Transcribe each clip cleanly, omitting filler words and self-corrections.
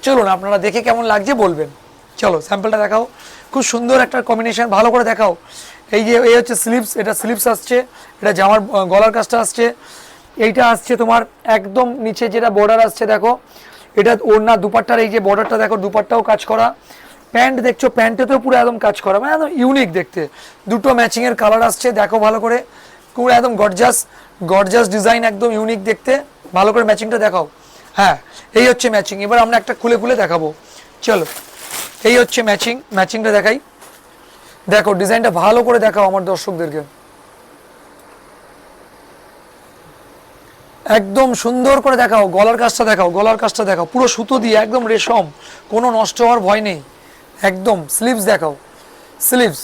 চলুন আপনারা দেখে কেমন লাগছে বলবেন। চলো স্যাম্পলটা দেখাও, খুব সুন্দর একটা কম্বিনেশন, ভালো করে দেখাও। এই যে এই হচ্ছে স্লিভস, এটা স্লিভস আসছে, এটা জামার গলার কাজটা আসছে, এইটা আসছে তোমার একদম নিচে যেটা বর্ডার আসছে দেখো, এটা ওড়না দুপাট্টার এই যে বর্ডারটা দেখো, দুপাট্টাও কাজ করা, প্যান্ট দেখছো প্যান্টেতেও পুরো একদম কাজ করা, মানে একদম ইউনিক দেখতে, দুটো ম্যাচিংয়ের কালার আসছে দেখো ভালো করে, পুরো একদম গর্জাস গর্জাস ডিজাইন, একদম ইউনিক দেখতে, ভালো করে ম্যাচিংটা দেখাও। হ্যাঁ এই হচ্ছে ম্যাচিং, এবার আমরা একটা খুলে খুলে দেখাবো। চলো এই হচ্ছে ম্যাচিং, ম্যাচিংটা দেখাই, দেখো ডিজাইনটা ভালো করে দেখাও আমার দর্শকদেরকে, একদম সুন্দর করে দেখাও, গলার কাজটা দেখাও, গলার কাজটা দেখাও, পুরো সুতো দিয়ে একদম রেশম, কোনো নষ্ট হওয়ার ভয় নেই একদম। স্লিভস দেখাও, স্লিভস,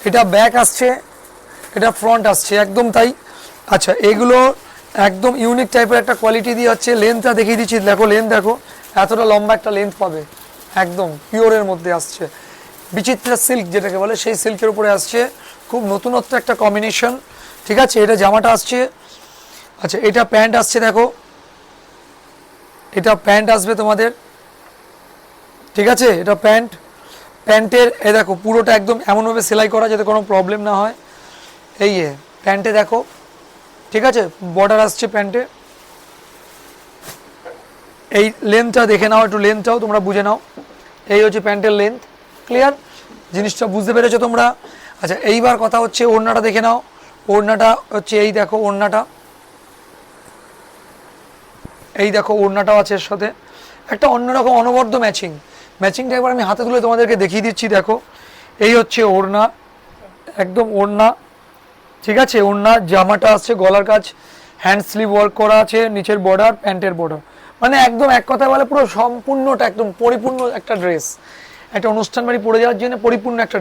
এটা ব্যাক আসছে, এটা ফ্রন্ট আসছে, একদম তাই। আচ্ছা এগুলো একদম ইউনিক টাইপের একটা কোয়ালিটি দিয়ে হচ্ছে, লেন্থটা দেখিয়ে দিচ্ছি, দেখো লেন্থ দেখো, এতটা লম্বা একটা লেন্থ পাবে, একদম পিওরের মধ্যে আসছে, বিচিত্রা সিল্ক যেটাকে বলে সেই সিল্কের উপরে আসছে, খুব নতুনত্ব একটা কম্বিনেশন, ঠিক আছে। এটা জামাটা আসছে, আচ্ছা এটা প্যান্ট আসছে দেখো, এটা প্যান্ট আসবে তোমাদের, ঠিক আছে, এটা প্যান্ট, প্যান্টের এ দেখো পুরোটা একদম এমনভাবে সেলাই করা যাতে কোনো প্রবলেম না হয়, এই প্যান্টে দেখো, ঠিক আছে, বর্ডার আসছে প্যান্টে, এই লেন্থটা দেখে নাও, একটু লেন্থটাও তোমরা বুঝে নাও, এই হচ্ছে প্যান্টের লেন্থ, ক্লিয়ার, জিনিসটা বুঝতে পেরেছো তোমরা। আচ্ছা এইবার কথা হচ্ছে ওড়নাটা দেখে নাও, ওড়নাটা হচ্ছে এই দেখো ওড়নাটা, এই দেখো ওড়নাটাও আছে এর সাথে, একটা অন্যরকম অনবদ্য ম্যাচিং, ম্যাচিংটা একবার আমি হাতে তুলে তোমাদেরকে দেখিয়ে দিচ্ছি, দেখো এই হচ্ছে ওড়না, একদম ওড়না, ঠিক আছে, ওড়না, জামাটা আসছে গলার কাজ, হ্যান্ড স্লিভ ওয়ার্ক করা আছে, নিচের বর্ডার, প্যান্টের বর্ডার, মানে একদম এক কথা বলে পুরো সম্পূর্ণটা একদম পরিপূর্ণ একটা ড্রেস, একটা অনুষ্ঠান বাড়ি পড়ে যাওয়ার জন্য পরিপূর্ণ একটা